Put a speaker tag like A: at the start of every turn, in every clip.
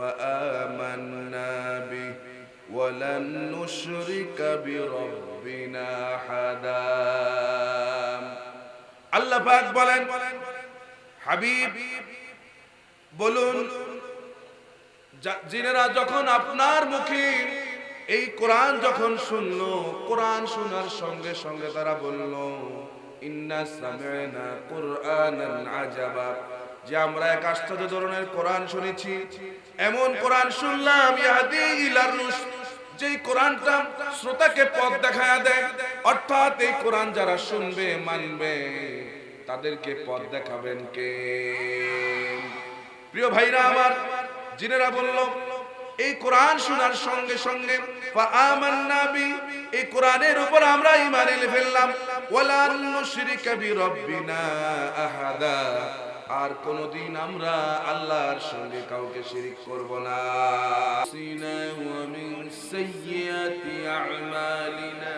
A: فآمنا به ولن نشرك بربنا أحدا আল্লাহ পাক বলেন হাবিব বলুন জিনেরা যখন আপনার মুখে এই কোরআন যখন শুনলো, কোরআন শোনার সঙ্গে সঙ্গে তারা বলল ইন্না সামি'না কুরআনান আজাবা, যে আমরা এক আশ্চর্য ধরনের কোরআন শুনেছি, এমন কোরআন শুনলাম ইয়াহদি ইলার রুশদ, যেই কোরআনটা শ্রোতাকে পথ দেখায়া দেয়, অর্থাৎ এই কোরআন যারা শুনবে মানবে তাদেরকে পথ দেখাবেন কে? প্রিয় ভাইরা আমার, জিনেরা বলল এই কোরআন শোনার সঙ্গে সঙ্গে ফাআমান্না বি, এই কোরআনের উপর আমরা ঈমান এনে ফেললাম, ওয়ালা নুশরিকা বিরাব্বিনা আহাদা, আর কোনদিন আমরা আল্লাহর সঙ্গে কাউকে শিরিক করব না। সিনা ওয়া মিন সাইয়্যাতি আ'মালিনা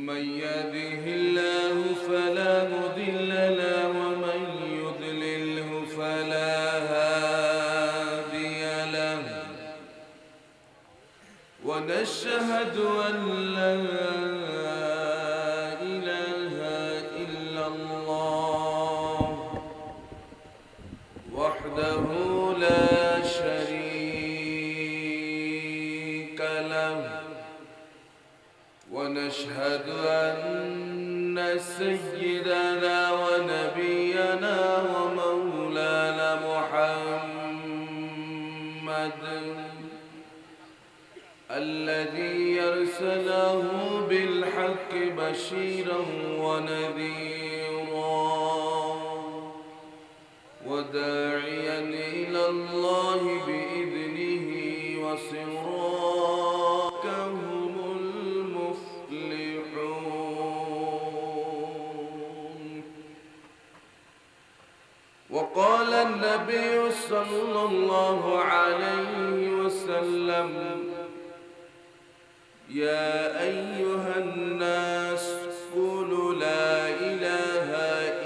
A: মান ইয়াহদিহিল্লাহু ফালা মুদিল্লা লাহু ওয়া মান ইউদ্লিলহু ফালা হাদিয়া লাহু ওয়া নাশহাদু আন লা وحده لا شريك له ونشهد أن سيدنا ونبينا ومولانا محمد الذي أرسله بالحق بشيرا ونذيرا وداعيا إلى الله بإذنه وسراجا هم المفلحون. وقال النبي صلى الله عليه وسلم يا أيها الناس قولوا لا إله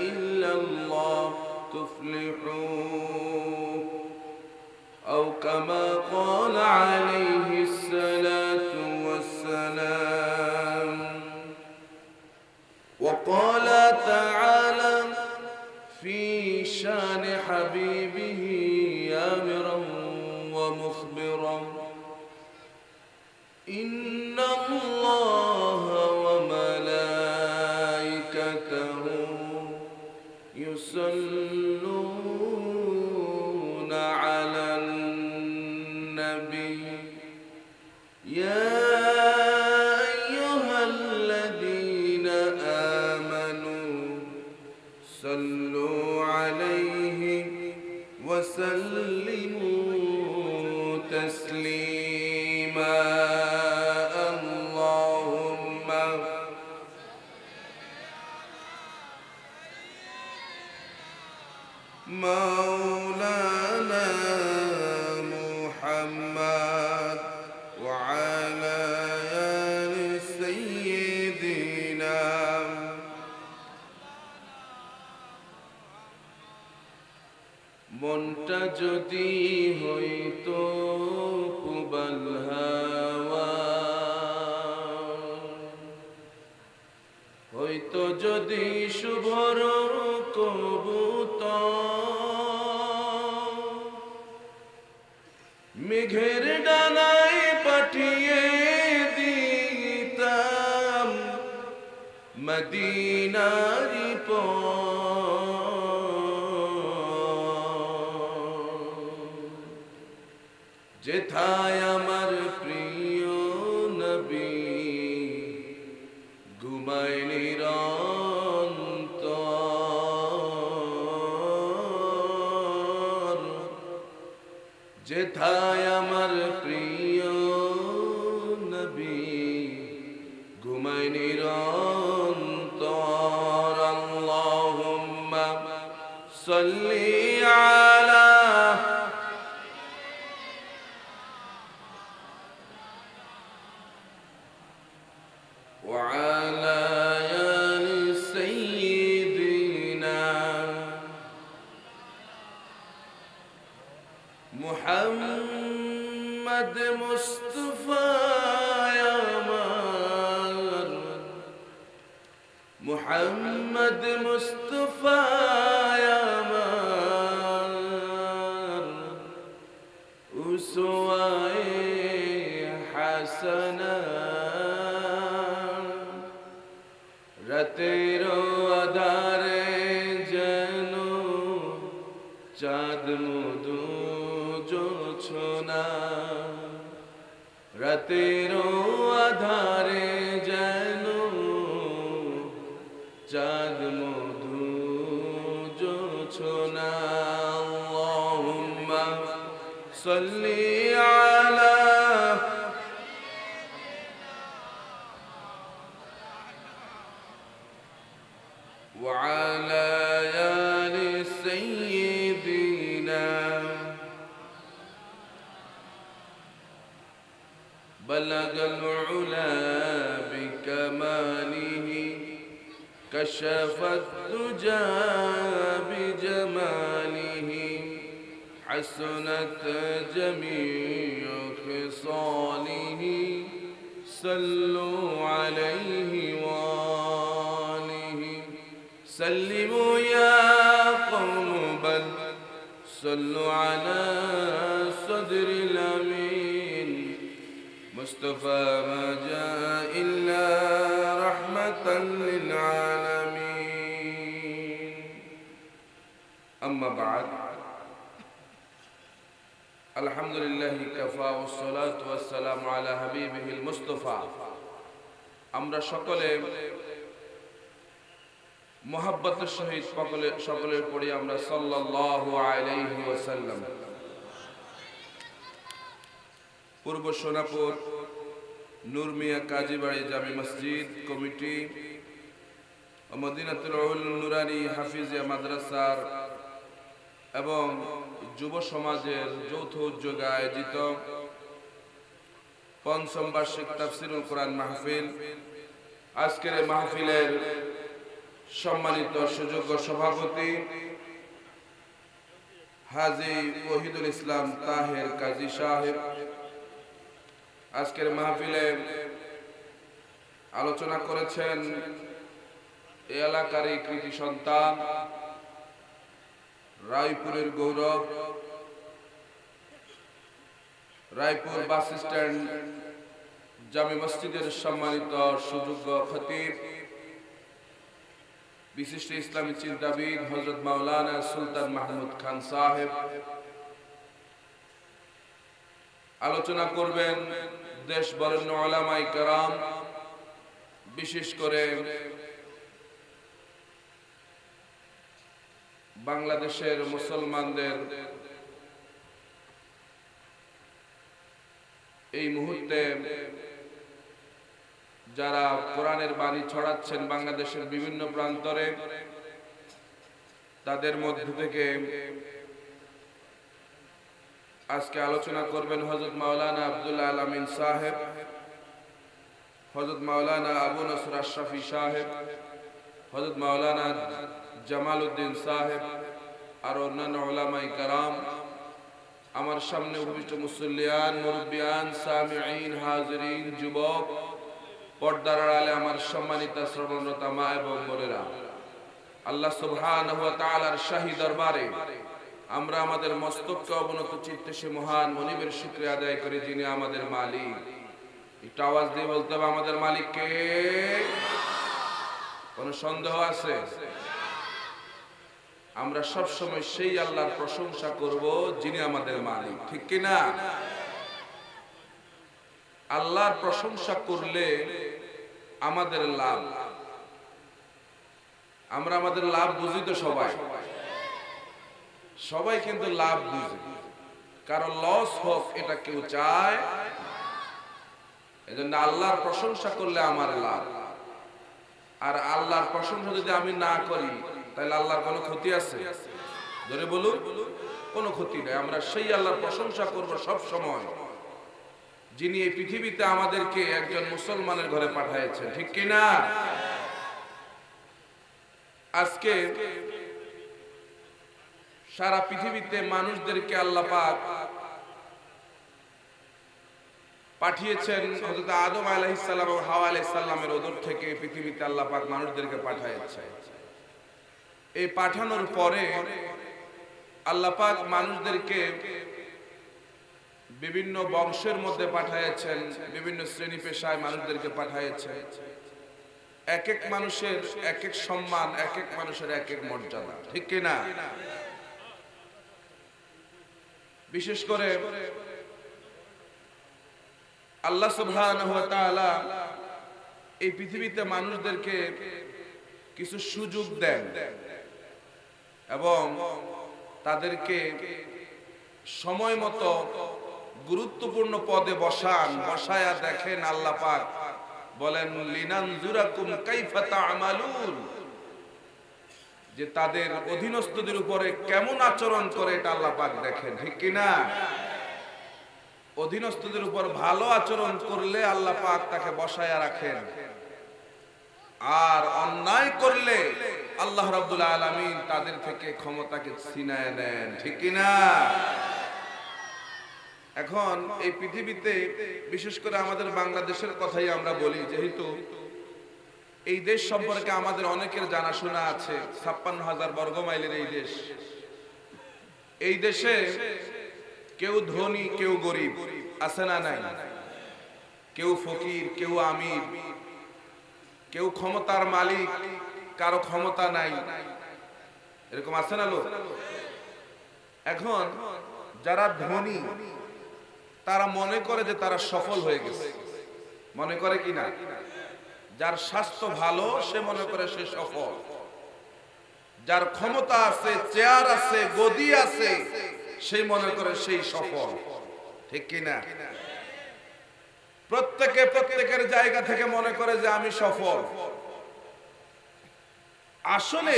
A: إلا الله تفلحوا، أو كما قال عليه الصلاة والسلام. وقال تعالى في شان حبيبه آمرا ومخبرا إن الله وملائكته يصلون على النبي يا أيها الذين آمنوا صلوا عليه وسلموا تسليما. اللهم مولانا محمد وعلى آل سيدنا মনটা যদি হইতো কুবাল হাওয়া, হইতো যদি শুভর কবুতর, মেঘের ডানায় পাঠিয়ে দিতাম মদিনারি যেথায় আমার প্রিয় নবী ঘুমায় নিরন্তর, যেথায় আমার প্রিয় নবী ঘুমায় নিরন্তর। আল্লাহুম্মা সাল্লি আলা وعلى آل سيدنا মুহাম্মদ মুস্তাফা আমার, মুহাম্মদ মুস্তাফা আমার, উসওয়ায়ে হাসানা। রাতের আধারে যেন চাঁদ মধু জোছনা, রাতের আধারে যেন চাঁদ মধু জোছনা। আল্লাহুম্মা সাল্লি আলা وعلى آل سيدنا بلغ العلا بكماله كشف الدجى بجماله حسنت جميع خصاله صلوا عليه وآله سلموا يا قوم بل صلوا على صدر الأمين مصطفى ما جاء إلا رحمة للعالمين أما بعد الحمد لله كفى والصلاة والسلام على حبيبه المصطفى আমরা সকলে মোহাব্বতের সহিত সকলের পড়ি আমরা সাল্লাল্লাহু আলাইহি ওয়াসাল্লাম। পূর্ব সোনাপুর নূর মিয়া কাজীবাড়ি জামি মসজিদ কমিটি ও মদিনাতুল উলুম নুরানি হাফিজিয়া মাদ্রাসার এবং যুব সমাজের যৌথ উদ্যোগে আয়োজিত পঞ্চম বার্ষিক তাফসীরুল কোরআন মাহফিল, আজকের এই মাহফিলের সম্মানিত সুযোগ্য সভাপতি হাজী ওহিদুল ইসলাম তাহের কাজী সাহেব, আজকের মাহফিলে আলোচনা করেছেন এই এলাকারই কৃতি সন্তান, রায়পুরের গৌরব, রায়পুর বাস স্ট্যান্ড জামি মসজিদের সম্মানিত সুযোগ্য খতিব, বিশিষ্ট ইসলামী চিন্তাবিদ হযরত মাওলানা সুলতান মাহমুদ খান সাহেব। আলোচনা করবেন দেশ বরেণ্য উলামায়ে কেরাম, বিশেষ করে বাংলাদেশের মুসলমানদের এই মুহূর্তে যারা কোরআনের বাণী ছড়াচ্ছেন বাংলাদেশের বিভিন্ন প্রান্তরে, তাদের মধ্য থেকে আজকে আলোচনা করবেন হযরত মাওলানা আব্দুল আলামিন সাহেব, হযরত মাওলানা আবু নসর আশরাফি সাহেব, হযরত মাওলানা জামাল উদ্দিন সাহেব আর অন্যান্য উলামায়ে কেরাম। আমার সামনে উপবিষ্ট মুসল্লিয়ান, মুরব্বিয়ান, সামিঈন, হাজিরিন, যুবক, পর্দার আড়ালে আমার সম্মানিত শ্রবণরতা মা এবং বোনেরা, আল্লাহ সুবহানাহু ওয়া তাআলার শাহী দরবারে আমরা আমাদের মস্তককে অবনত চিত্তে সে মহান মনিবের শুকরিয়া আদায় করি যিনি আমাদের মালিক। একটু আওয়াজ দিয়ে বলতে হবে আমাদের মালিক কে? কোনো সন্দেহ আছে? আমরা সব সময় সেই আল্লাহর প্রশংসা করব যিনি আমাদের মালিক, ঠিক কি না? আল্লাহর প্রশংসা করলে আমাদের লাভ। আমরা আমাদের লাভ বুঝি তো সবাই, সবাই কিন্তু লাভ বুঝে, কারণ লস হোক এটা কেউ চায়। এজন্য আল্লাহর প্রশংসা করলে আমার লাভ, আর আল্লাহর প্রশংসা যদি আমি না করি তাহলে আল্লাহর কোনো ক্ষতি আছে? ধরে বলুন, কোনো ক্ষতি নেই। আমরা সেই আল্লাহর প্রশংসা করব সব সময় যিনি এই পৃথিবীতে আমাদেরকে একজন মুসলমানের ঘরে পাঠিয়েছেন, ঠিক কি না? আজকে সারা পৃথিবীতে মানুষদেরকে আল্লাহ পাক পাঠিয়েছেন। হযরত আদম আলাইহিস সালাম ও হাওয়া আলাইহিস সালামের ওদর থেকে পৃথিবীতে আল্লাহ পাক মানুষদেরকে পাঠিয়েছেন। এই পাঠানোর পরে আল্লাহ পাক মানুষদেরকে বিভিন্ন বংশের মধ্যে পাঠিয়েছেন, বিভিন্ন শ্রেণী পেশায় মানুষদেরকে পাঠিয়েছেন। এক এক মানুষের এক এক সম্মান, এক এক মানুষের এক এক মর্যাদা, ঠিক কি না? বিশেষ করে আল্লাহ সুবহানাহু ওয়া তাআলা এই পৃথিবীতে মানুষদেরকে কিছু সুযোগ দেন এবং তাদেরকে সময় মতো গুরুত্বপূর্ণ পদে বসায়া দেখেন। আল্লাহ পাক বলেন লিনানজুরাকুম কাইফা তা'মালুন, যে তাদের অধীনস্থদের উপরে কেমন আচরণ করে এটা আল্লাহ পাক দেখেন, ঠিক কি না? অধীনস্থদের উপর ভালো আচরণ করলে আল্লাহ পাক তাকে বসায়া রাখেন, আর অন্যায় করলে আল্লাহ রাব্বুল আলামিন তাদের থেকে ক্ষমতাকে ছিনায় নেন, ঠিক কি না? এখন এই পৃথিবীতে বিশেষ করে আমাদের বাংলাদেশের কথাই আমরা বলি, যেহেতু এই দেশ সম্পর্কে আমাদের অনেকের জানাশোনা আছে। ৫৬,০০০ বর্গ মাইলের এই দেশ। এই দেশে কেউ ধনী কেউ গরিব আছে না নাই? কেউ ফকির কেউ আমির, কেউ ক্ষমতার মালিক কারো ক্ষমতা নাই, এরকম আছে না লোক? এখন যারা ধনী তারা মনে করে যে তারা সফল হয়ে গেছে, মনে করে কি না? যার স্বাস্থ্য ভালো সে মনে করে সে সফল, যার ক্ষমতা আছে, চেয়ার আছে, গদি আছে, সেই মনে করে সেই সফল, ঠিক কি না? প্রত্যেকে প্রত্যেকের জায়গা থেকে মনে করে যে আমি সফল। আসলে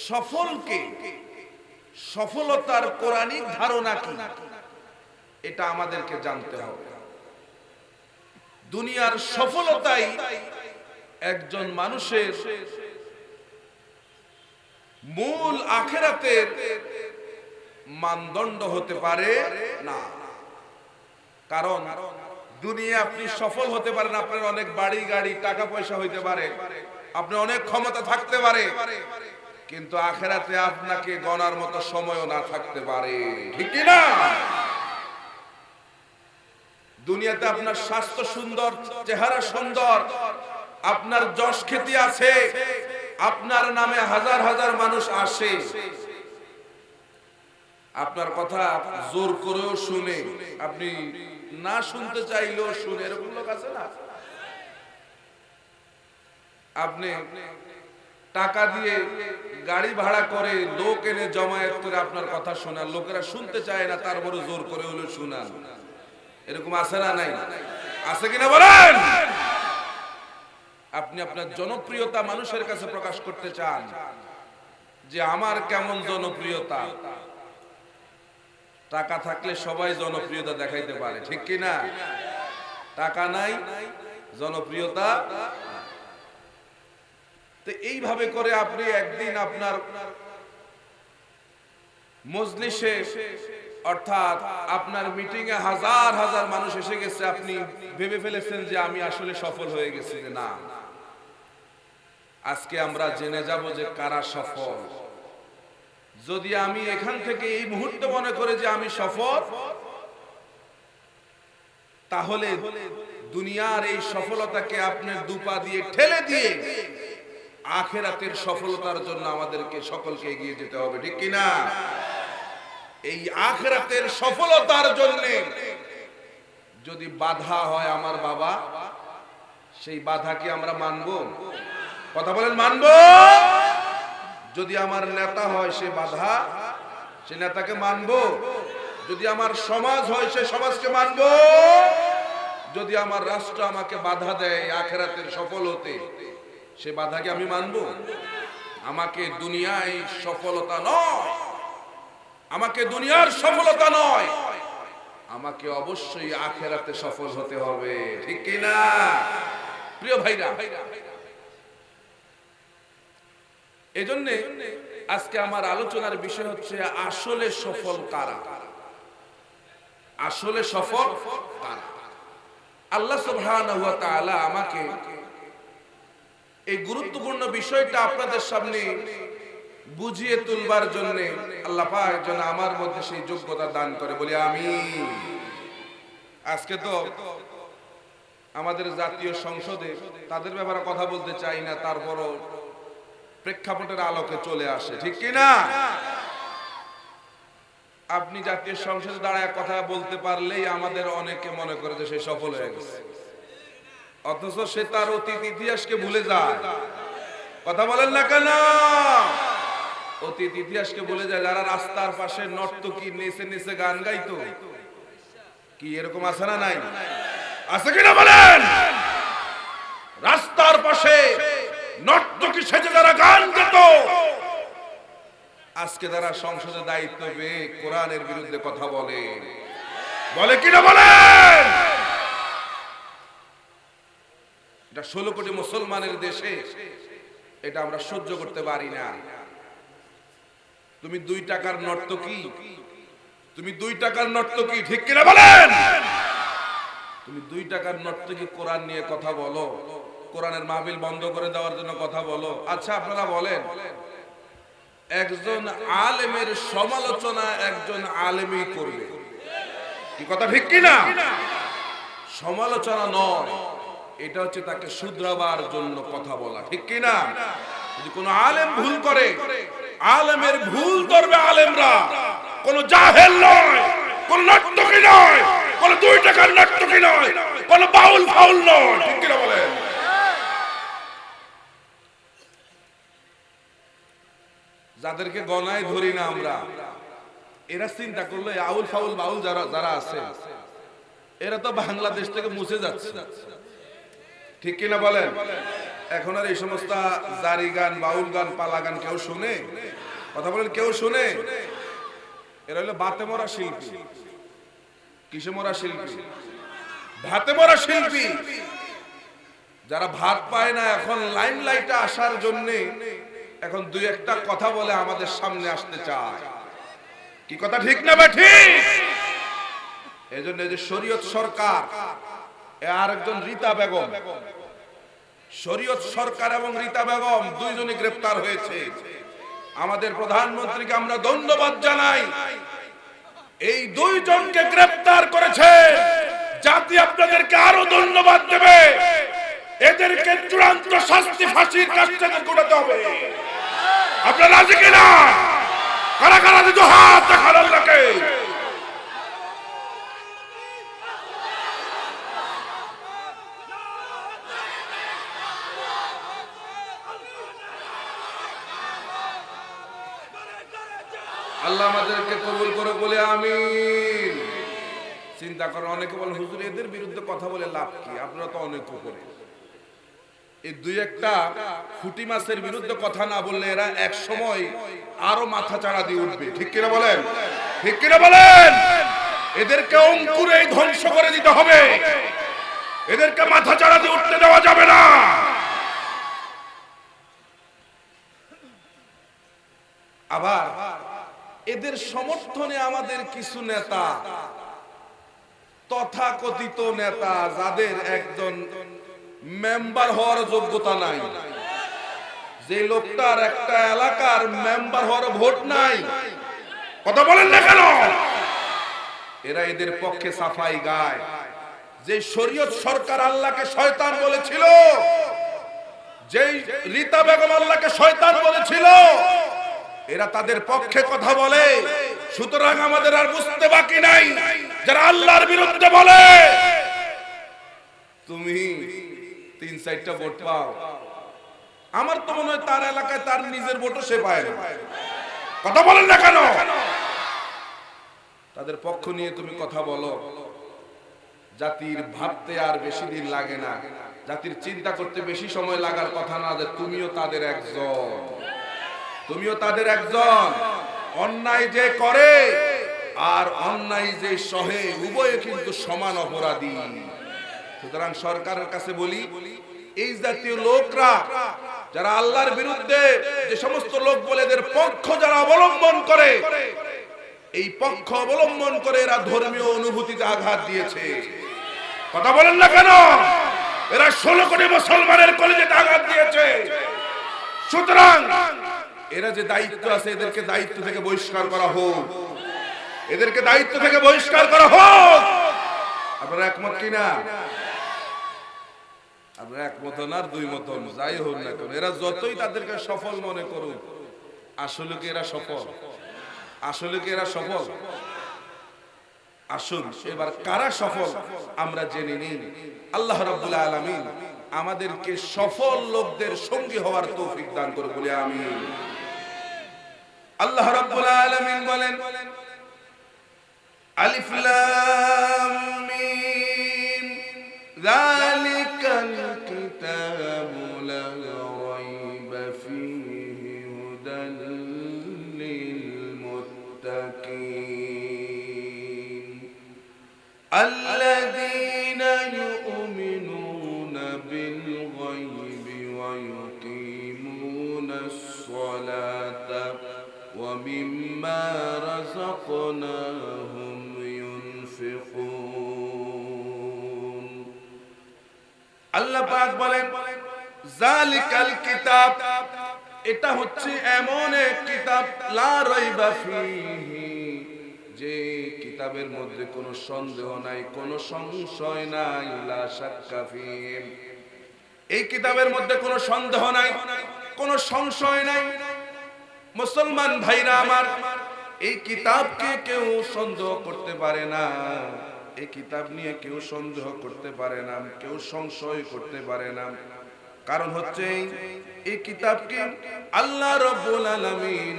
A: সফলকে, সফলতার কোরআনিক ধারণা কি এটা আমাদেরকে জানতে হবে। দুনিয়ার সফলতাই একজন মানুষের মূল আখিরাতের মানদণ্ড হতে পারে না। কারণ দুনিয়া আপনি সফল হতে পারেন, আপনার অনেক বাড়ি গাড়ি টাকা পয়সা হইতে পারে, আপনার অনেক ক্ষমতা থাকতে পারে, কিন্তু আখিরাতে আপনাকে গণার মতো সময়ও না থাকতে পারে, ঠিক কি না? দুনিয়াতে আপনার স্বাস্থ্য সুন্দর, চেহারা সুন্দর, আপনার যশ খ্যাতি আছে, আপনার নামে হাজার হাজার মানুষ আসে, আপনার কথা জোর করেও শুনে, আপনি না শুনতে চাইলেও শুনে, এরকম লোক আছে না? আপনি টাকা দিয়ে গাড়ি ভাড়া করে লোক এনে জমায়েত করে আপনার কথা শোনান, লোকেরা শুনতে চায় না, তারপরে জোর করে হলো শোনান, এরকম আছে না নাই? আছে কিনা বলেন? আপনি আপনার জনপ্রিয়তা মানুষের কাছে প্রকাশ করতে চান যে আমার কেমন জনপ্রিয়তা। টাকা থাকলে সবাই জনপ্রিয়তা দেখাইতে পারে, ঠিক কি না? টাকা নাই, জনপ্রিয়তা। তো এইভাবে করে আপনি একদিন আপনার মজলিসে, অর্থাৎ আপনার মিটিং এ হাজার হাজার মানুষ এসে গেছে, আপনি ভেবে ফেলেছেন যে আমি আসলে সফল হয়ে গেছি। না, আজকে আমরা জেনে যাব যে কারা সফল। যদি আমি এখান থেকে এই মুহূর্তে মনে করি যে আমি সফল, তাহলে দুনিয়ার এই সফলতাকে আপনার দুপা দিয়ে ঠেলে দিয়ে আখিরাতের সফলতার জন্য আমাদেরকে সকলকে এগিয়ে যেতে হবে, ঠিক কি না? এই আখিরাতের সফলতার জন্য যদি বাধা হয় আমার বাবা, সেই বাধা কি আমরা মানবো? কথা বলেন, মানবো? যদি আমার নেতা হয় সে বাধা, সে নেতাকে মানবো। যদি আমার সমাজ হয় সে সমাজকে মানবো। যদি আমার রাষ্ট্র আমাকে বাধা দেয় আখিরাতের সফল হতে, সে বাধাকে আমি মানবো? আমাকে দুনিয়ায় সফলতা নয়, আমাকে দুনিয়ার সফলতা নয়, আমাকে অবশ্যই আখিরাতে সফল হতে হবে, ঠিক কি না? প্রিয় ভাইরা, এজন্য আজকে আমার আলোচনার বিষয় হচ্ছে আসলে সফল কারা, আসলে সফল কারা। আল্লাহ সুবহানাহু ওয়া তাআলা আমাকে এই গুরুত্বপূর্ণ বিষয়টা আপনাদের সামনে বুঝিয়ে তুলবার জন্য আল্লাহ পাক যেন আমার মধ্যে সেই যোগ্যতা দান করে, বলি আমিন। আজকে তো আমাদের জাতীয় সংসদে তাদের ব্যাপারে কথা বলতে চাই না, তারপরও প্রেক্ষাপটের আলোকে চলে আসে, ঠিক কি না? আপনি জাতীয় সংসদে দাঁড়ায় কথা বলতে পারলেই আমাদের অনেকে মনে করে যে সে সফল হয়ে গেছে, অথচ সে তার অতীত ইতিহাসকে ভুলে যায়। কথা বলেন না কেন? অতীত ইতিহাসকে ভুলে যায়। যারা রাস্তার পাশে নর্তকী নেচে নেচে গান গাইতো, কি এরকম আছে না নাই? আছে কিনা বলেন? রাস্তার পাশে নর্তকী সেজে যারা গান গাইত, আজকে যারা সংসদে দায়িত্ব পেয়ে কোরআনের বিরুদ্ধে কথা বলে, বলে কিনা বলেন? এটা 16 কোটি মুসলমানের দেশে এটা আমরা সহ্য করতে পারি না। তুমি 2 টাকার নর্তকী, তুমি 2 টাকার নর্তকী, ঠিক কিনা বলেন? তুমি 2 টাকার নর্তকী কোরআন নিয়ে কথা বলো, কোরআনের মাহফিল বন্ধ করে দেওয়ার জন্য কথা বলো। আচ্ছা আপনারা বলেন, একজন আলেমের সমালোচনা একজন আলেমই করবে, কি কথা ঠিক কিনা? সমালোচনা নয়, এটা হচ্ছে তাকে শুধরাবার জন্য কথা বলা, ঠিক কিনা? যদি কোনো আলেম ভুল করে, আলেমের ভুল ধরবে আলেমরা, কোন জাহেল নয়, কোন নর্তকী নয়, কোন 2 টাকার নর্তকী নয়, কোন বাউল ফাউল নয়, ঠিক কিনা বলেন? যাদেরকে গণায় ধরি না আমরা, এরা চিন্তা করলো আউল ফাউল বাউল যারা আছে এরা তো বাংলাদেশ থেকে মুছে যাচ্ছে, ঠিক কিনা বলেন? এখন আর এই সমস্ত জারি গান, বাউল গান, পালা গান কেউ শুনে? কথা বলেন, কেউ শুনে? এরা হলো বাতে মরা শিল্পী। কিসে মরা শিল্পী? ভাতে মরা শিল্পী। যারা ভাত পায় না, এখন লাইমলাইটে আসার জন্য এখন 2-1টা কথা বলে আমাদের সামনে আসতে চায়, কি কথা ঠিক না ঠিক? এজন্য যে শরীয়ত সরকার, আর একজন রীতা বেগম, শরীয়ত সরকার এবং রীতা বেগম দুইজনই গ্রেফতার হয়েছে। আমাদের প্রধানমন্ত্রীকে আমরা ধন্যবাদ জানাই, এই 2 জনকে গ্রেফতার করেছে। জাতি আপনাদেরকে আরো ধন্যবাদ দেবে। এদেরকে চূড়ান্ত শাস্তি, ফাঁসির কাস্টে করতে হবে। আপনারা রাজি কিনা? কারা কারা দুটো হাত দেখান আল্লাহকে। আল্লাহ আমাদেরকে কবুল করে, বলে আমিন। চিন্তা করেন, অনেকে বলেন হুজুর এদের বিরুদ্ধে কথা বলে লাভ কি? আপনারা তো অনেক করে এই 2-1টা ফুটি মাছের বিরুদ্ধে কথা না বললে এরা এক সময় আরো মাথা চাড়া দিয়ে উঠবে, ঠিক কিনা বলেন? ঠিক কিনা বলেন? এদেরকে অঙ্কুরেই ধ্বংস করে দিতে হবে, এদেরকে মাথা চাড়া দিয়ে উঠতে দেওয়া যাবে না। আবার এদের সমর্থনে আমাদের কিছু নেতা, তথাকথিত নেতা, যাদের একজন মেম্বার হওয়ার যোগ্যতা নাই, যে লোকটার একটা এলাকার মেম্বার হওয়ার ভোট নাই, কথা বলেন না কেন? এরা এদের পক্ষে সাফাই গায়। যে শরীয়ত সরকার আল্লাহকে শয়তান বলেছিল, যেই রীতা বেগম আল্লাহকে শয়তান বলেছিল, এরা তাদের পক্ষে কথা বলে। সুতরাং আমাদের আর বুঝতে বাকি নাই, যারা আল্লাহর বিরুদ্ধে বলে তুমি 3-4টা ভোট পাও, আমার তো মনে হয় তার এলাকায় তার নিজের ভোটও সে পায় না, কথা বলেন না কেন? তাদের পক্ষ নিয়ে তুমি কথা বলো। জাতির ভাবতে আর বেশি দিন লাগে না, জাতির চিন্তা করতে বেশি সময় লাগার কথা না, যে তুমিও তাদের একজন, তুমিও তাদের একজন। অন্যায় যে করে আর অন্যায় যে সহে, উভয়ে কিন্তু সমান অপরাধী। সুতরাং সরকারের কাছে বলি, এই জাতীয় লোকরা যারা আল্লাহর বিরুদ্ধে যে সমস্ত লোক বলে এদের পক্ষ যারা অবলম্বন করে, এই পক্ষ অবলম্বন করে এরা ধর্মীয় অনুভূতিতে আঘাত দিয়েছে। কথা বলেন না কেন? এরা 16 কোটি মুসলমানের কলেজে আঘাত দিয়েছে। সুতরাং এরা যে দায়িত্ব আছে, এদেরকে দায়িত্ব থেকে বহিষ্কার করা হোক, এদেরকে দায়িত্ব থেকে বহিষ্কার করা হোক। আপনারা একমত কিনা? আপনারা একমত না, দুই মত, যাই হোক না কেন, এরা যতই তাদেরকে সফল মনে করুক, আসলে কি এরা সফল? আসলে কি এরা সফল? আসুন এবার কারা সফল আমরা জেনে নিই। আল্লাহ রাব্বুল আলামিন আমাদেরকে সফল লোকদের সঙ্গী হওয়ার তৌফিক দান করে বলে আমিন। আল্লাহ রাব্বুল আলামিন বলেন, আলিফ লাম মিম যালিকাল কিতাবু লা রাইবা ফীহি হুদাল লিল মুত্তাকিন আল্লাযীনা ইউমিনুনা বিল গায়বি ওয়া ইউকিমুনাস সালাতা ওয়া মিম্মা রাযাকনাহুম ইউনফিকুন। আল্লাহ পাক বলেন, যালিকাল কিতাব, এটা হচ্ছে এমন এক কিতাব, লা রাইবা ফীহি, যে কিতাবের মধ্যে কোনো সন্দেহ নাই, কোনো সংশয় নাই, লা শাক্কা ফীহি, এই কিতাবের মধ্যে কোনো সন্দেহ নাই, কোনো সংশয় নাই। মুসলমান ভাইরা আমার, এই কিতাবকে কেউ সন্দেহ করতে পারে না, এই কিতাব নিয়ে কেউ সন্দেহ করতে পারে না, কেউ সংশয় করতে পারে না। কারণ হচ্ছে এই কিতাবকে আল্লাহ রাব্বুল আলামিন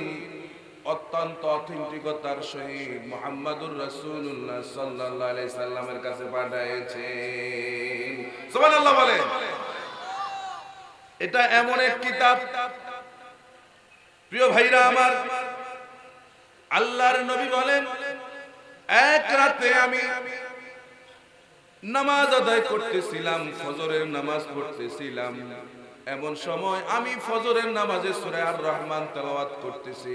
A: অত্যন্ত অথেন্টিকতার সহিত মুহাম্মাদুর রাসূলুল্লাহ সাল্লাল্লাহু আলাইহি সাল্লামের কাছে পাঠাইছেন। সুবহানাল্লাহ বলেন। এটা এমন এক কিতাব, প্রিয় ভাইরা আমার, আল্লাহর নবী বলেন, এক রাতে আমি নামাজ আদায় করতেছিলাম, ফজরের নামাজ পড়তেছিলাম, এমন সময় আমি ফজরের নামাজে সূরা আর রহমান তেলাওয়াত করতেছি।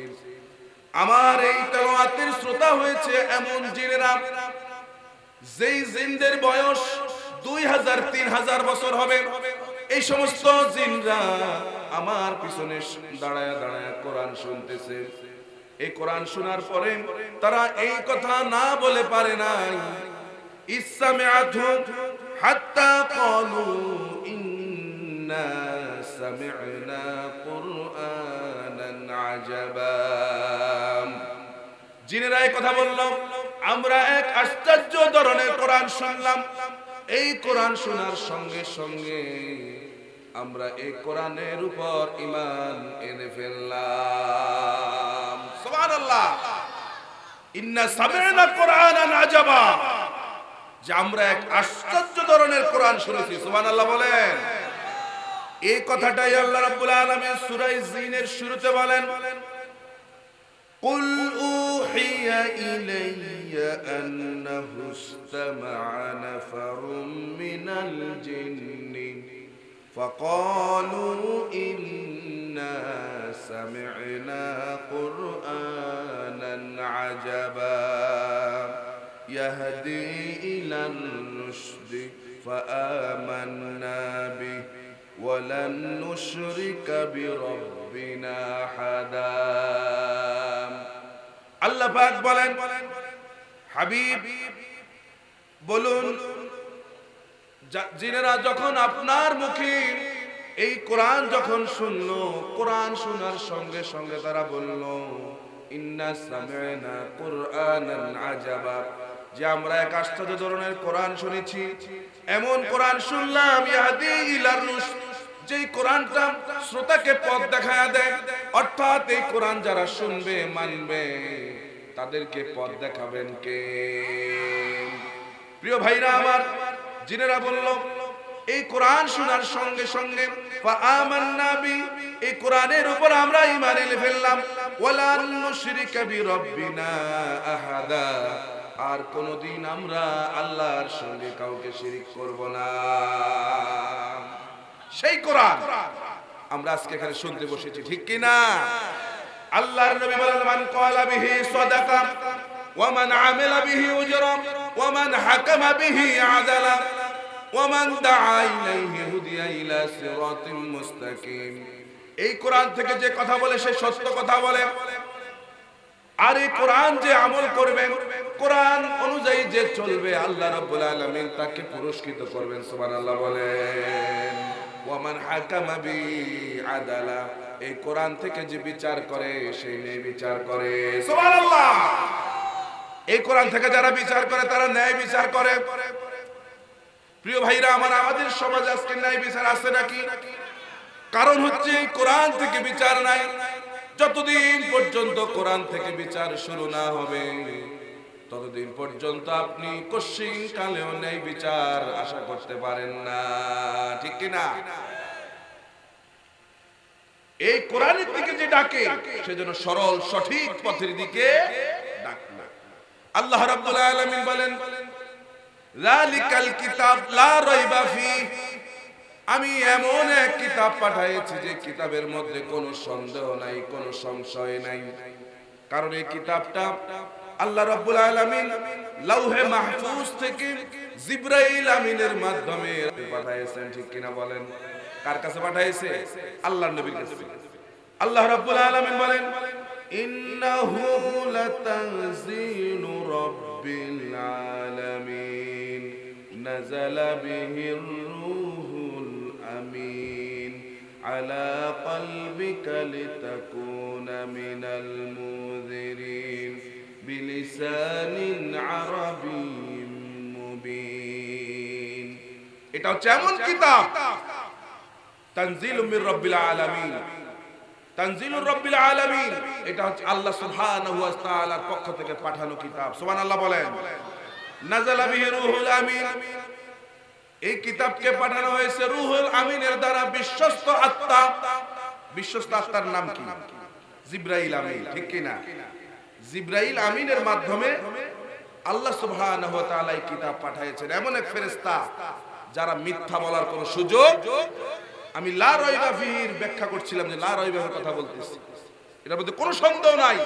A: আমার এই তেলাওয়াতের শ্রোতা হয়েছে এমন জিনেরা, যেই জিনদের বয়স 2000-3000 বছর হবে। এই সমস্ত জিনরা আমার পিছনে দাঁড়ায় দাঁড়ায় কোরআন শুনতেছে। এই কোরআন শোনার পরে তারা এই কথা না বলে পারে নাই, ইসসামিআতু হাত্তা ক্বালু ইন্না সামি'না কুরআনান আজাবা। জিনেরা এই কথা বলল, আমরা এক আশ্চর্য ধরনের কোরআন শুনলাম। এই কোরআন শোনার সঙ্গে সঙ্গে আমরা এই কোরআনের উপর ঈমান এনে ফেললাম। সুবহানাল্লাহ। ইন্না সামি'না কুরআনান আজাবা, যে আমরা এক আশ্চর্য ধরনের কোরআন শুনেছি। সুবহানাল্লাহ বলেন। এই কথাটাই আল্লাহ রাব্বুল আলামিন সূরা জিনের শুরুতে বলেন, কুল উহিয়া ইলাইয়া আন্নাহু ইসতামা'a নাফারুম মিনাল জিন্নি ফাকালু ইন্না সামি'না কুরআনান আজাবা ইয়াহদি ইলান রুশদি ফাআমান্না বিহি ওয়ালান নুশরিকা বিরাব্বিনা আহাদা। আল্লাহ পাক বলেন, হাবিব বলুন, জিনেরা যখন আপনার মুখে এই কোরআন যখন শুনলো, কোরআন শোনার সঙ্গে সঙ্গে তারা বলল, ইন্না সামি'না কুরআনান আজাবা, যে আমরা এক আশ্চর্য ধরনের কোরআন শুনেছি, এমন কোরআন শুনলাম, ইয়াহদি ইলার রুশদ, যেই কোরআনটা শ্রোতাকে পথ দেখায়া দেয়। অর্থাৎ এই কোরআন যারা শুনবে, মানবে, তাদেরকে পথ দেখাবেন কে? প্রিয় ভাইরা আমার, জিনেরা বলল, এই কোরআন শোনার সঙ্গে সঙ্গে ফাআমান্না বি, এই কোরআনের উপর আমরা ঈমান এনে ফেললাম। ওয়ালান নুশরিকা বিরাব্বিনা আহাদা, আর কোনদিন আমরা আল্লাহর সঙ্গে কাউকে শিরিক করব না। সেই কোরআন আমরা আজকে এখানে শুনতে বসেছি, ঠিক কি না? আল্লাহর নবী বলেন, মান ক্বালা বিহি সাদাকা ওয়া মান আমিলা বিহি উজরা ওয়া মান হাকামা বিহি আদালা ওয়া মান দাআ ইলাইহি হুদিয়া ইলা সিরাতিল মুস্তাকিম। এই কোরআন থেকে যে কথা বলে সে সত্য কথা বলে, আর এই কোরআন যে আমল করবে, কোরআন অনুযায়ী যে চলবে, আল্লাহ রাব্বুল আলামিন তাকে পুরস্কৃত করবেন। সুবহানাল্লাহ বলেন। ওয়া মান হাকামা বি আদালা, এই কোরআন থেকে যে বিচার করে সেই ন্যায় বিচার করে। সুবহানাল্লাহ। এই কোরআন থেকে যারা বিচার করে তারা ন্যায় বিচার করে। প্রিয় ভাইরা আমার, আমাদের সমাজে আজকে ন্যায় বিচার আছে নাকি? কারণ হচ্ছে এই কোরআন থেকে বিচার নাই। যতদিন পর্যন্ত কোরআন থেকে বিচার শুরু না হবে ততদিন পর্যন্ত আপনি কশিন কালেও ন্যায় বিচার আশা করতে পারেন না, ঠিক কি না? এই কোরআনের দিকে যে ডাকে সেজন্য সরল সঠিক পথের দিকে ডাকে। আল্লাহ রাব্বুল আলামিন বলেন, যালিকাল কিতাব লা রাইবা ফিহি, আমি এমন এক কিতাব পাঠাইছি যে কিতাবের মধ্যে কোনো সন্দেহ নাই, কোনো সংশয় নাই। কারণ এই কিতাবটা আল্লাহ রাব্বুল আলামিন লাউহে মাহফুজ থেকে জিবরাইল আমিনের মাধ্যমে পাঠাইছেন, ঠিক কিনা বলেন? কার কাছে পাঠাইছে? আল্লাহর নবীর কাছে। আল্লাহ রাব্বুল আলামিন বলেন, ইন্নাহু লাতানজিলু রাব্বিল আলামিন নাযালা বিহির রূহুল আমিন আলা কলবিকা লিতাকুনা মিনাল মুযিরিন বিলিসানিন আরাবিয়্যিন মুবিন। এটা হচ্ছে এমন কিতাব, তানজিলুম মির রাব্বিল আলামিন, তানজিলুর রাব্বিল আলামিন, এটা হচ্ছে আল্লাহ সুবহানাহু ওয়া তাআলার পক্ষ থেকে পাঠানো কিতাব। সুবহানাল্লাহ বলেন। নাযালা বিহি রূহুল আমিন, এই কিতাবকে পাঠানো হয়েছে রূহুল আমিনের দ্বারা, বিশ্বস্ত আত্মা। বিশ্বস্ত আত্মার নাম কি? জিবরাইল আমিন, ঠিক কি না? জিবরাইল আমিনের মাধ্যমে আল্লাহ সুবহানাহু ওয়া তাআলা এই কিতাব পাঠিয়েছেন। এমন এক ফেরেশতা যারা মিথ্যা বলার কোনো সুযোগ, আমি লা রাইবা ফিহির ব্যাখ্যা করছিলাম যে লা রাইবার কথা বলতেছি, এর মধ্যে কোনো সন্দেহ নাই।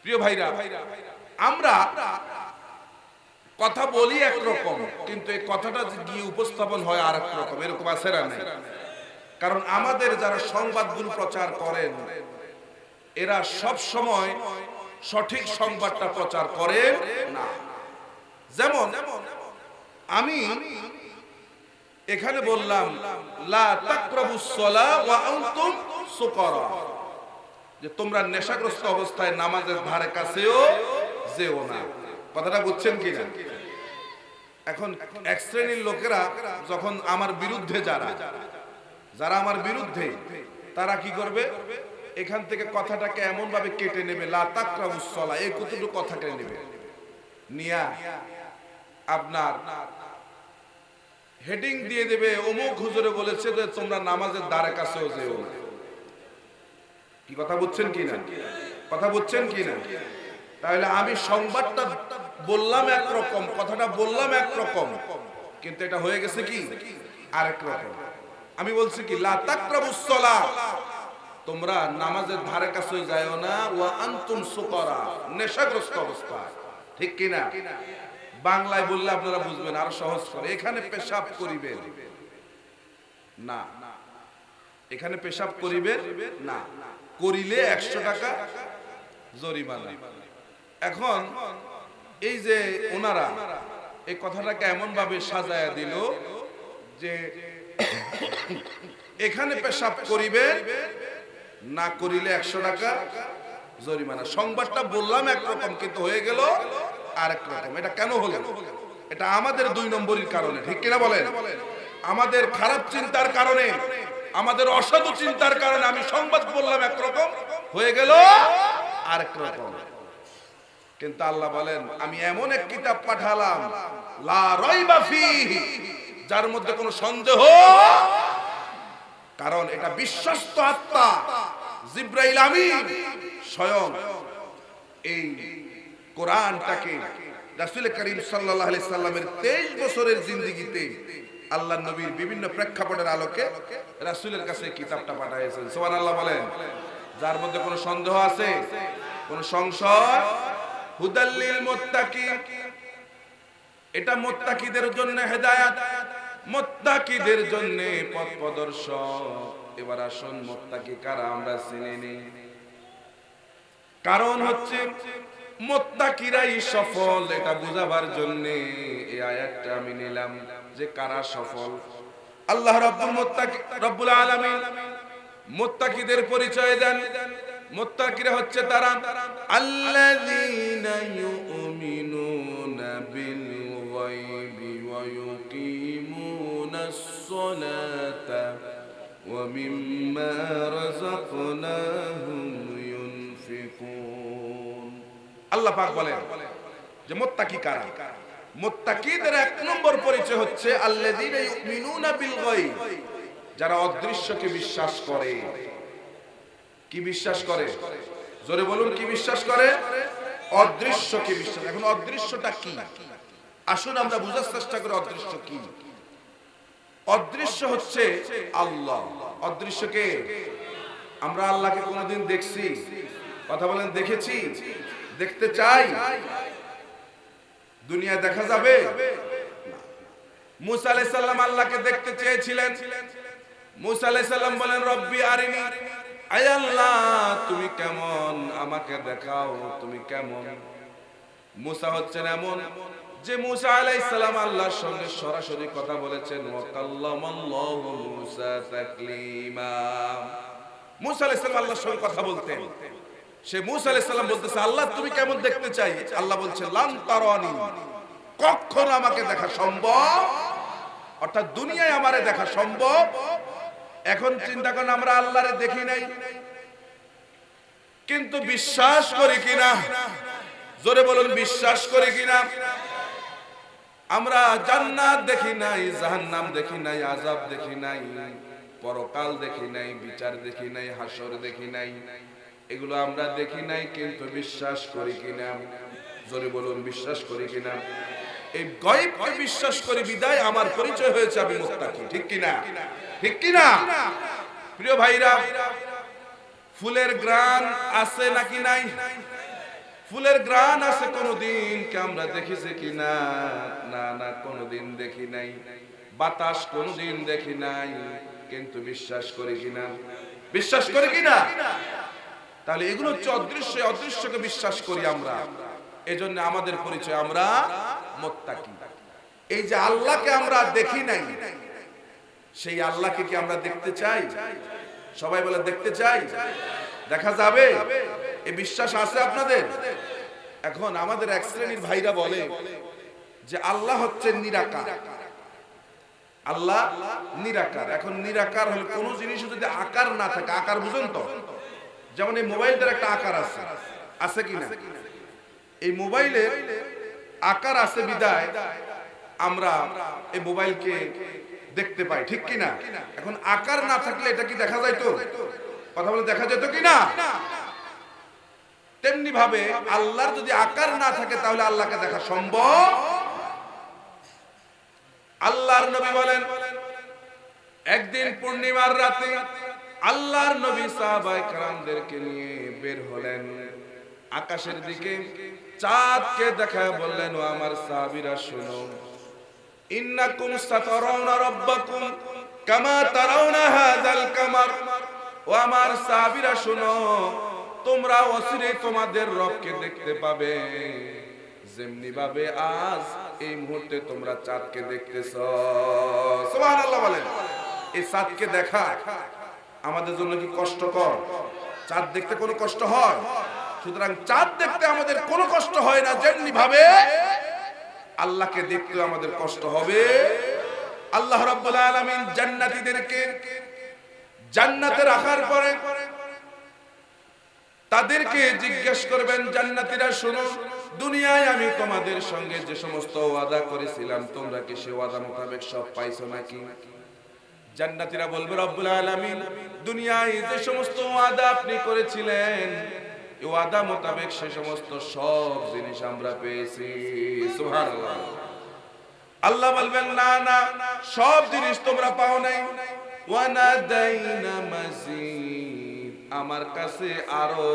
A: প্রিয় ভাইরা, আমরা কথা বলি একরকম, কিন্তু এই কথাটা গিয়ে উপস্থাপন হয় আরেক রকম। এরকম আছে না? নাই? কারণ আমাদের যারা সংবাদগুলো প্রচার করেন এরা সব সময় সঠিক সংবাদটা প্রচার করেন না। যেমন আমি এখানে বললাম লা তাকরাবুস সালাহ ওয়া আনতুম সুকারা, যে তোমরা নেশাগ্রস্ত অবস্থায় নামাজের ধারে কাছেও যেও না। কথাটা বুঝছেন কিনা? এখন এক শ্রেণীর লোকেরা যখন আমার বিরুদ্ধে, যারা আমার বিরুদ্ধে, তারা কি করবে? এখান থেকে কথাটাকে এমন ভাবে কেটে নেবে, লা তাকরাবুস সালাহ, এই কতটুকু কথাটা নেবে, নিয়া আপনার হেডিং দিয়ে দেবে, অমুক হুজুরে বলেছে যে তোমরা নামাজের দ্বারে কাছেও যেও না। কি কথা বুঝছেন কিনা? কথা বুঝছেন কিনা? তাহলে আমি সংবাদটা বললাম একরকম, কথাটা বললাম একরকম, কিন্তু এটা হয়ে গেছে কি আরেক রকম। আমি বলছি কি লা তাকরাবুস সালাহ, তোমরা নামাজের ধারে কাছে যাও না, ওয়া আনতুম সুকারা, নেশাগ্রস্ত অবস্থায়, ঠিক কিনা? বাংলায় বললে আপনারা বুঝবেন আরো সহজ করে। এখানে পেশাব করিবেন না, এখানে পেশাব করিবেন না, করিলে 100 টাকা জরিমানা। এখন এই যে ওনারা এই কথাটাকে এমন ভাবে সাজায়া দিল যে এখানে পেশাব করিবেন না, করিলে 100 টাকা জরিমানা। সংবাদটা বললাম একরকম, কিন্তু হয়ে গেল আরেক রকম। এটা কেন হলো? এটা আমাদের 2 নম্বরের কারণে, ঠিক কিনা বলেন? আমাদের খারাপ চিন্তার কারণে, আমাদের অসাধু চিন্তার কারণে আমি সংবাদ বললাম একরকম, হয়ে গেল আরেক রকম। কিন্তু আল্লাহ বলেন আমি এমন এক কিতাব পাঠালাম লা রাইবা ফিহি, যার মধ্যে কোনো সন্দেহ, কারণ এটা বিশ্বস্ত আত্মা জিবরাইল আমিন স্বয়ং এই কোরআনটাকে রাসূল করিম সাল্লাল্লাহু আলাইহি সাল্লামের 23 বছরের জিন্দেগিতে আল্লাহর নবীর বিভিন্ন প্রেক্ষাপটের আলোকে রাসূলের কাছে কিতাবটা পাঠাইছেন। সুবহানাল্লাহ বলেন। যার মধ্যে কোনো সন্দেহ আছে, কোনো সংশয়? হুদাল্লিল মুত্তাকিন, এটা মুত্তাকিদের জন্য হেদায়েত, মুত্তাকিদের জন্য পথ প্রদর্শক। এবার আসুন মুত্তাকি কারা আমরা চিনে নিই। কারণ হচ্ছে মুত্তাকিরাই সফল, এটা বোঝাবার জন্য এই আয়াতটা আমি নিলাম যে কারা সফল। আল্লাহ রব্বুল আলামিন মুত্তাকিদের পরিচয় দেন। মুত্তাকিরা হচ্ছে তারা আল্লাযীনা ইউমিনুনা বিল গায়বি ওয়া ইউকিমুনাস সালাতা ওয়া মিম্মা রাযাকনাহুম ইউনফিকুন। আল্লাহ পাক বলেন যে মুত্তাকি কারা। মুত্তাকিদের এক নম্বর পরিচয় হচ্ছে আল্লাযীনা ইউমিনুনা বিল গায়ব, যারা অদৃশ্যকে বিশ্বাস করে। কি বিশ্বাস করে? জোরে বলুন, কি বিশ্বাস করে? অদৃশ্যকে বিশ্বাস। এখন অদৃশ্যটা কি? আসুন আমরা বুঝার চেষ্টা করি অদৃশ্য কি। অদৃশ্য হচ্ছে আল্লাহ। অদৃশ্য কে? আমরা আল্লাহকে কোনোদিন দেখছি? কথা বলেন, দেখেছি? দেখতে চাই? দুনিয়ায় দেখা যাবে? মুসা আলাইহিস সালাম আল্লাহকে দেখতে চেয়েছিলেন। মুসা আলাইহিস সালাম বলেন রব্বি আরিনি, আয় আল্লাহ তুমি কেমন, আমাকে দেখাও তুমি কেমন। মুসা হচ্ছেন এমন যে মুসা আলাইহিস সালাম আল্লাহর সঙ্গে সরাসরি কথা বলেছেন। ওয়া কাল্লামাল্লাহু মুসা তাকলিমা। মুসা আলাইহিস সালাম আল্লাহর সঙ্গে কথা বলতেন। সে মুসা আলাইহিস সালাম বলতেছে আল্লাহ তুমি কেমন দেখতে চাই। আল্লাহ বলছে লান তারানি, কখনো আমাকে দেখা সম্ভব, অর্থাৎ দুনিয়ায় আমারে দেখা সম্ভব। এখন চিন্তা করেন আমরা আল্লাহরে দেখি নাই কিন্তু বিশ্বাস করি কিনা? জোরে বলুন, বিশ্বাস করি কিনা? আমরা জান্নাত দেখি নাই, জাহান্নাম দেখি নাই, আযাব দেখি নাই, পরকাল দেখি নাই, বিচার দেখি নাই, হাসর দেখি নাই, এগুলো আমরা দেখি নাই কিন্তু বিশ্বাস করি কিনা? জোরে বলুন, বিশ্বাস করি কিনা? এই গায়বকে বিশ্বাস করি বিদায় আমার পরিচয় হয়েছে আমি মুত্তাকি। ঠিক কিনা? ঠিক কিনা? প্রিয় ভাইরা, ফুলের ঘ্রাণ আছে নাকি নাই? ফুলের ঘ্রাণ আছে, কোনদিন কি আমরা দেখেছি কিনা? না না, কোনদিন দেখি নাই। বাতাস কোনদিন দেখি নাই কিন্তু বিশ্বাস করি কিনা? বিশ্বাস করি কিনা? তাহলে এগুলো হচ্ছে অদৃশ্য। অদৃশ্যকে বিশ্বাস করি আমরা, এজন্য আমাদের পরিচয় আমরা মুত্তাকি। এই যে আল্লাহকে আমরা দেখি নাই, সেই আল্লাহকে কি আমরা দেখতে চাই? সবাই বলে দেখতে চাই। দেখা যাবে? এই বিশ্বাস আছে আপনাদের? এখন আমাদের এক শ্রেণীর ভাইরা বলে যে আল্লাহ হচ্ছে নিরাকার। আল্লাহ নিরাকার। এখন নিরাকার হলে কোন জিনিস যদি আকার না থাকে, আকার বুঝুন তো, যেমন এই মোবাইলটার একটা আকার আছে, আছে কিনা? এই মোবাইলের আকার আছে বিদায় আমরা এই মোবাইলকে দেখতে পাই। ঠিক কিনা? এখন আকার না থাকলে এটা কি দেখা যায়? তো কথা বলে দেখা যেত কিনা? তেমনি ভাবে আল্লাহর যদি আকার না থাকে তাহলে আল্লাহকে দেখা সম্ভব। আল্লাহর নবী বলেন একদিন পূর্ণিমার রাতে আল্লাহর নবী সাহাবায়ে কেরামদেরকে নিয়ে বের হলেন আকাশের দিকে। চাঁদকে দেখায় বললেন, ও আমার সাহাবীরা শুনো, ইন্নাকুম সাতারাউনা রাব্বাকুম কামা তারাউনা হাযাল কামার। ও আমার সাহাবীরা শুনো, তোমরা অচিরেই তোমাদের রবকে দেখতে পাবে, যেমনি ভাবে আজ এই মুহূর্তে তোমরা চাঁদকে দেখতেছো। সুবহানাল্লাহ বলেন। এই চাঁদকে দেখা আমাদের জন্য কি কষ্টকর? চাঁদ দেখতে কোনো কষ্ট হয়? সুতরাং চাঁদ দেখতে আমাদের কোনো কষ্ট হয় না, যেমনি ভাবে আল্লাহকে দেখতে আমাদের কষ্ট হবে। আল্লাহ রাব্বুল আলামিন জান্নাতীদেরকে জান্নাতে রাখার পরে তাদেরকে জিজ্ঞেস করবেন, জান্নাতীরা শুনো, দুনিয়ায় আমি তোমাদের সঙ্গে যে সমস্ত ওয়াদা করেছিলাম তোমরা কি সে ওয়াদা মোতাবেক সব পাইছো নাকি? জান্নাতীরা বলবে, রব্বুল আলামিন দুনিয়ায় যে সমস্ত ওয়াদা আপনি করেছিলেন এই ওয়াদা মোতাবেক সে সমস্ত সব জিনিস আমরা পেয়েছি। সুবহানাল্লাহ। আল্লাহ বলবেন না না, সব জিনিস তোমরা পাও নাই। ওয়ানাদাইনা মাজিদ, আমার কাছে আরো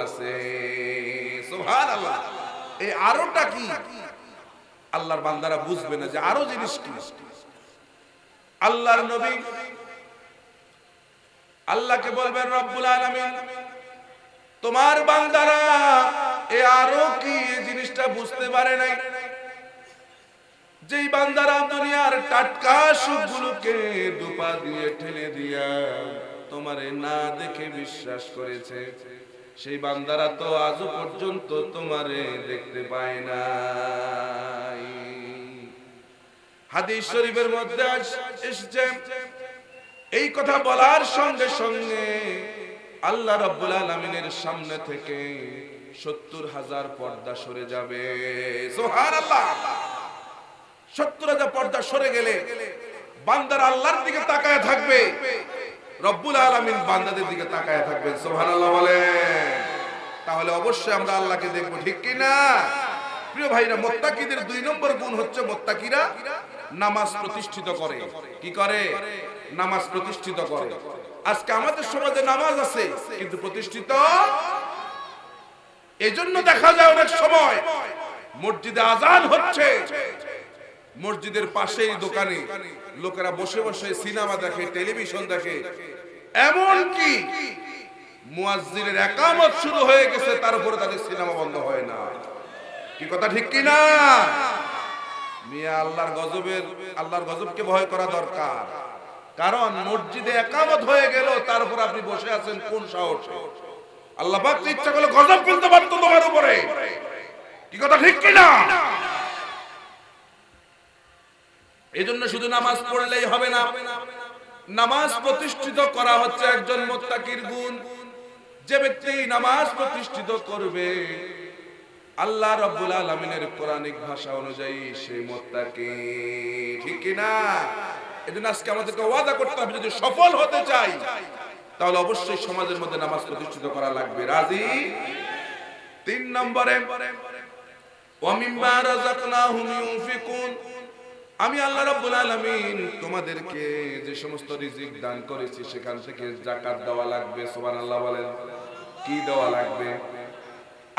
A: আছে। সুবহানাল্লাহ। এই আরোটা কি? আল্লাহর বান্দারা বুঝবে না যে আরো জিনিস কি। আল্লাহর নবী আল্লাহকে বলবেন, রব্বুল আলামিন, তোমার বান্দারা এই আরো কি এই জিনিসটা বুঝতে পারে নাই। যেই বান্দারা দুনিয়ার টাটকা সুখগুলোকে দুপা দিয়ে ঠেলে দিয়া তোমারে না দেখে বিশ্বাস করেছে, সেই বান্দারা তো আজও পর্যন্ত তোমারে দেখতে পায় নাই। হাদিস শরীফের মধ্যে এসেছে, এই কথা বলার সঙ্গে সঙ্গে আল্লাহ রাব্বুল আলামিনের সামনে থেকে ৭০,০০০ পর্দা সরে যাবে। সুবহানাল্লাহ। ৭০,০০০ পর্দা সরে গেলে বান্দারা আল্লাহর দিকে তাকায় থাকবে, রব্বুল আলামিন বান্দাদের দিকে তাকায় থাকবেন। সুবহানাল্লাহ বলেন। তাহলে অবশ্যই আমরা আল্লাহকে দেখব, ঠিক কি না? প্রিয় ভাইরা, মুত্তাকিদের ২ নম্বর গুণ হচ্ছে মুত্তাকিরা নামাজ প্রতিষ্ঠিত করে। কি করে? নামাজ প্রতিষ্ঠিত করে। আজকে আমাদের সমাজে নামাজ আছে কিন্তু প্রতিষ্ঠিত, এজন্য দেখা যায় অনেক সময় মসজিদে আজান হচ্ছে, মসজিদের পাশেই দোকানে লোকেরা বসে বসে সিনেমা দেখে, টেলিভিশন দেখে, এমন কি মুয়াজ্জিনের ইকামত শুরু হয়ে গেছে, তারপরে তাদের সিনেমা বন্ধ হয় না। কি কথা ঠিক কি না? মিয়া, আল্লাহর গজবকে ভয় করা দরকার। কারণ মসজিদে ইকামত হয়ে গেল, তারপর আপনি বসে আছেন কোন সাহসে? আল্লাহ পাক ইচ্ছা করলে গজব ফেলতে পারত তোমার উপরে। কি কথা ঠিক কি না? এজন্য শুধু নামাজ পড়লেই হবে না, নামাজ প্রতিষ্ঠিত করা হচ্ছে একজন মুত্তাকির গুণ। যে ব্যক্তি নামাজ প্রতিষ্ঠিত করবে আল্লাহ রাব্বুল আলামিনের কোরআনিক ভাষা অনুযায়ী, সে মুত্তাকি। ঠিক কি না? এজন্য আজকে আমাদেরকে ওয়াদা করতে হবে, যদি সফল হতে চাই তাহলে অবশ্যই সমাজের মধ্যে নামাজ প্রতিষ্ঠিত করা লাগবে। রাজি? ৩ নম্বরে, ওয়া মিম্মা রাযাকনাহুম ইউনফিকুন, আমি আল্লাহ রাব্বুল আলামিন তোমাদেরকে যে সমস্ত রিজিক দান করেছি সেখান থেকে যাকাত দেওয়া লাগবে। সুবহানাল্লাহ বলেন। কি দেওয়া লাগবে?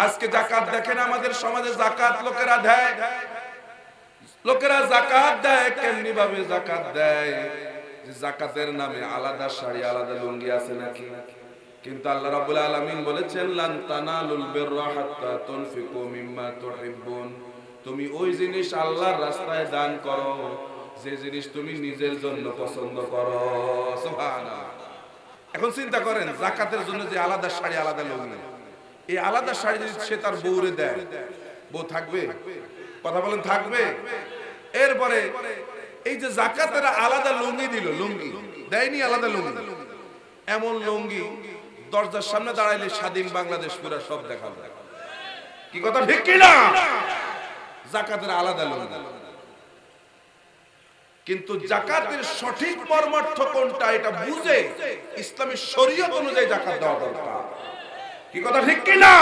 A: আজকে যাকাত দেখেন, আমাদের সমাজে যাকাত লোকেরা দেয়। লোকেরা যাকাত দেয় কেমনি ভাবে যাকাত দেয়? যাকাতের নামে আলাদা শাড়ি, আলাদা লুঙ্গি আছে নাকি? কিন্তু আল্লাহ রাব্বুল আলামিন বলেছেন, লান তানালুল বিররা হাত্তা তুনফিকু মিম্মা তুহিব্বুন, তুমি ওই জিনিস আল্লাহর রাস্তায় দান করো যে জিনিস তুমি নিজের জন্য পছন্দ করো। সুবহানাল্লাহ। এখন চিন্তা করেন, যাকাতের জন্য যে আলাদা শাড়ি, আলাদা লুঙ্গি, এই আলাদা শাড়ি যদি সে তার বউরে দেয়, বউ থাকবে? কথা বলেন, থাকবে? এরপরে এই যে যাকাতের আলাদা লুঙ্গি দিল, লুঙ্গি দেয়নি, আলাদা লুঙ্গি। এমন লুঙ্গি দরজার সামনে দাঁড়াইলে স্বাধীন বাংলাদেশ পুরা সব দেখা যায়। কি কথা ঠিক কি না? যাকাতের আলাদা লুঙ্গি। কিন্তু যাকাতের সঠিক মর্মার্থ কোনটা এটা বুঝে ইসলামী শরীয়ত অনুযায়ী যাকাত দেওয়া দরকার। কি কথা ঠিক কি না?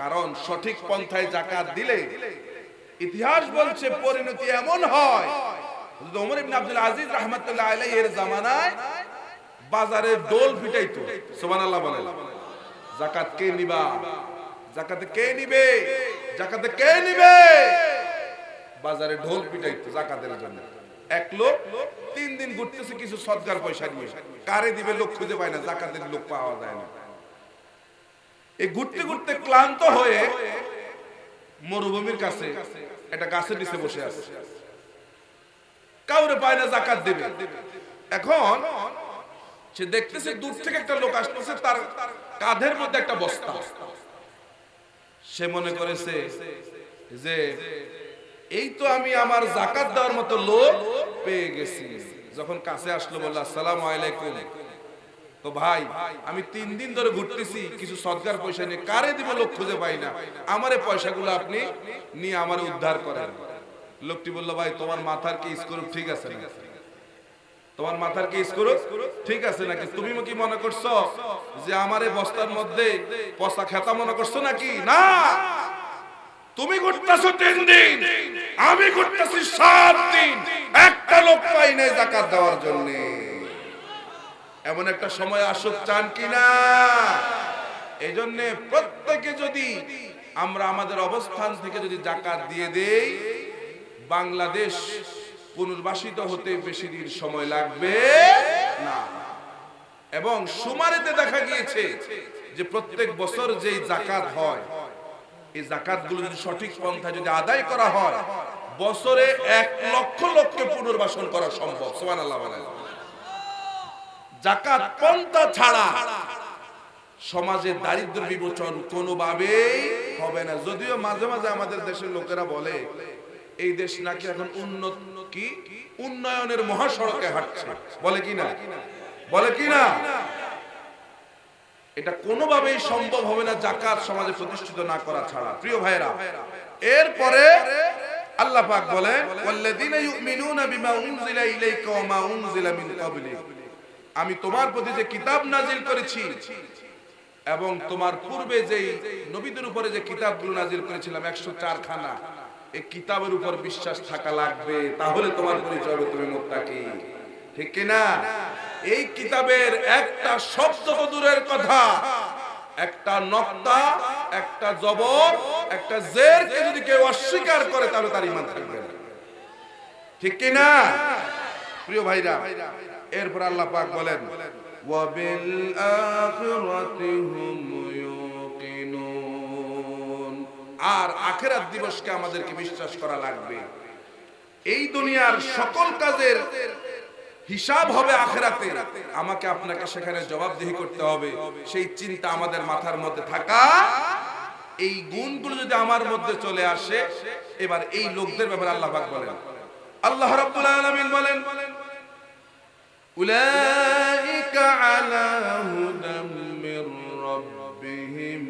A: কারণ সঠিক পন্থায় যাকাত দিলে ইতিহাস বলছে পরিণতি এমন হয়, ওমর ইবনে আব্দুল আজিজ রাহমাতুল্লাহ আলাইহি এর জামানায় বাজারে ডোল পিটাইতো। সুবহানাল্লাহ বলেন। যাকাত কে নিবা? যাকাতে কে নিবে? যাকাতে কে নিবে? বাজারে ঢোল পিটাইতো যাকাতের জন্য। এক লোক 3 দিন ঘুরতেছে কিছু সদকার পয়সা নিয়ে, কারে দিবে লোক খুঁজে পায় না, যাকাতের লোক পাওয়া যায় না। এই ঘুরতে ঘুরতে ক্লান্ত হয়ে মরুভূমির কাছে একটা গাছের নিচে বসে আছে, কাউরে পায় না যাকাত দেবে। এখন সে দেখতেছে দূর থেকে একটা লোক আসতেছে, তার কাঁধের মধ্যে একটা বস্তা। সে মনে করেছে যে এই তো আমি আমার যাকাত দেওয়ার মতো লোক পেয়ে গেছি। যখন কাছে আসলো বলল, আসসালামু আলাইকুম। তো ভাই, আমি 3 দিন ধরে ঘুরতেছি কিছু সদকার পয়সা নিয়ে, কারে দিব লোক খুঁজে পাই না, আমারে পয়সাগুলো আপনি নিয়ে আমারে উদ্ধার করেন। লোকটি বলল, ভাই তোমার মাথার কি স্ক্রু ঠিক আছে না? তোমার মাথার কি স্ক্রু ঠিক আছে নাকি? তুমি কি মনে করছো যে আমারে বস্তার মধ্যে পচা খেতা মনে করছো নাকি? না, তুমি ঘুরতেছো 3 দিন, আমি ঘুরতেছি 7 দিন, একটা লোক পাই নাই যাকাত দেওয়ার জন্য। এমন একটা সময় আসুক, চান কিনা? এই জন্য প্রত্যেকে যদি আমরা আমাদের অবস্থান থেকে যদি যাকাত দিয়ে দেই, বাংলাদেশ পুনর্বাসিত হতে বেশি দিন সময় লাগবে না। এবং সুমারিতে দেখা গিয়েছে যে প্রত্যেক বছর যেই যাকাত হয়, এই যাকাতগুলো যদি সঠিক পন্থায় যদি আদায় করা হয়, বছরে 1 লক্ষ লোককে পুনর্বাসন করা সম্ভব। সুবহানাল্লাহ বলেন। যাকাত পন্থা ছাড়া সমাজে দারিদ্র বিমোচন কোনোভাবেই হবে না। যদিও মাঝে মাঝে আমাদের দেশের লোকেরা বলে এই দেশ নাকি এখন উন্নয়নের মহাসড়কে হাঁটছে, বলে কি না? বলে কি না? এটা কোনোভাবেই সম্ভব হবে না যাকাত সমাজে প্রতিষ্ঠিত না করা ছাড়া। প্রিয় ভাইরা, এরপরে আল্লাহ পাক বলেন, ওয়াল্লাযীনা ইউমিনুনা বিমা উনজিলা ইলাইকা ওয়া মা উনজিলা মিন ক্বাবলিক, আমি তোমার প্রতি যে কিতাব নাজিল করেছি এবং তোমার পূর্বে যেই নবীদের উপরে যে কিতাবগুলো নাজিল করেছিলাম 104 খানা, এই কিতাবের উপর বিশ্বাস থাকা লাগবে, তাহলে তোমার পরিচয় হবে তুমি মুত্তাকি। ঠিক কি না? এই কিতাবের একটা শব্দ তো দূরের কথা, একটা নক্তা, একটা জবর, একটা জেরকে যদি কেউ অস্বীকার করে তাহলে তার ঈমান থাকবে না। ঠিক কি না প্রিয় ভাইরা? এরপর আল্লাহ পাক বলেন, ওয়া বিল আখিরাতি হুম ইউকিনুন, আর আখিরাত দিবসকে আমাদেরকে বিশ্বাস করা লাগবে। এই দুনিয়ার সকল কাজের হিসাব হবে আখিরাতে, আমাকে আপনাকে সেখানে জবাবদিহি করতে হবে, সেই চিন্তা আমাদের মাথার মধ্যে থাকা, এই গুণগুলো যদি আমার মধ্যে চলে আসে, এবার এই লোকদের ব্যাপারে আল্লাহ পাক বলেন, আল্লাহ রাব্বুল আলামিন বলেন, উলাইকা আলা হুদাম মির রাব্বিহিম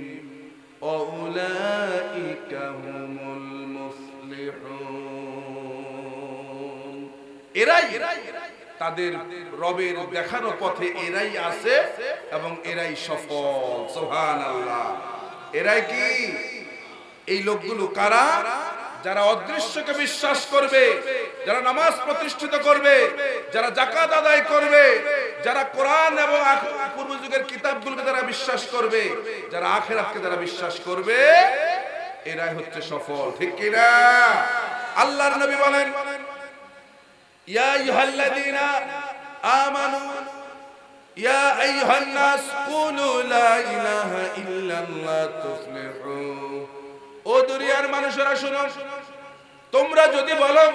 A: ওয়া উলাইকা হুমুল মুফলিহুন, এরাই তাদের রবের দেখানো পথে এরাই আছে এবং এরাই সফল। সুবহানাল্লাহ। এরাই কি? এই লোকগুলো কারা? যারা অদৃশ্যকে বিশ্বাস করবে, যারা নামাজ প্রতিষ্ঠিত করবে, যারা যাকাত আদায় করবে, যারা কোরআন এবং পূর্ব যুগের কিতাবগুলোকে যারা বিশ্বাস করবে, যারা আখিরাতকে যারা বিশ্বাস করবে, এরাই হচ্ছে সফল। ঠিক কি না? আল্লাহর নবী বলেন, ইয়া আইয়ুহাল্লাযীনা আমানু ইয়া আইয়ুহান নাস কুলু লা ইলাহা ইল্লাল্লাহ তুফলিহু, ও দুনিয়ার মানুষেরা শুনো, তোমরা যদি বলো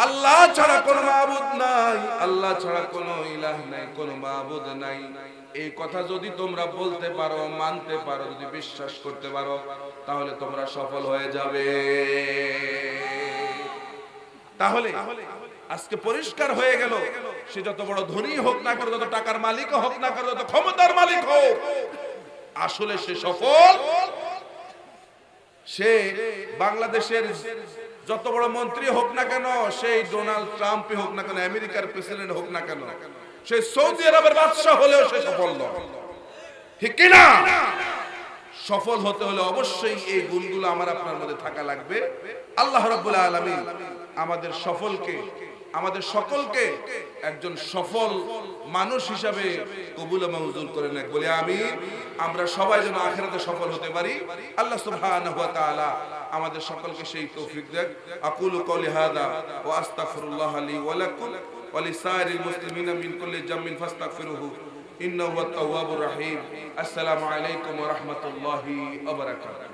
A: আল্লাহ ছাড়া কোনো মাবুদ নাই, আল্লাহ ছাড়া কোনো ইলাহ নাই, কোনো মাবুদ নাই, এই কথা যদি তোমরা বলতে পারো, মানতে পারো, যদি বিশ্বাস করতে পারো, তাহলে তোমরা সফল হয়ে যাবে। তাহলে আজকে পরিষ্কার হয়ে গেল, সে যত বড় ধনী হোক না কেন, যত টাকার মালিক হোক না কেন, যত ক্ষমতার মালিক হোক, আসলে সে সফল। সে বাংলাদেশের যত বড় মন্ত্রী হোক না কেন, সেই ডোনাল্ড ট্রাম্পই হোক না কেন, আমেরিকার প্রেসিডেন্ট হোক না কেন, সে সৌদি আরবের বাদশা হলেও সে সফল নয়। ঠিক কি না? সফল হতে হলে অবশ্যই এই গুণগুলো আমার আপনার মধ্যে থাকা লাগবে। আল্লাহ রাব্বুল আলামিন আমাদের সকলকে একজন সফল মানুষ হিসাবে কবুল ও মঞ্জুর করে নেক, বলে আমিন। আমরা সবাই যেন আখিরাতে সফল হতে পারি। আল্লাহ সুবহানাহু ওয়া তাআলা আমাদের সকলকে সেই তৌফিক দেন। আকুলু কওলি হাযা ওয়া আস্তাগফিরুল্লাহ লি ওয়া লাকুম ওয়া লিসাইরিল মুসলিমিনা মিন কুল্লি জামিন ফাস্তাগফিরুহু ইন্নাহু হুয়াত তাওয়াবুর রহিম। আসসালামু আলাইকুম ওয়া রাহমাতুল্লাহি ওয়া বারাকাতুহু।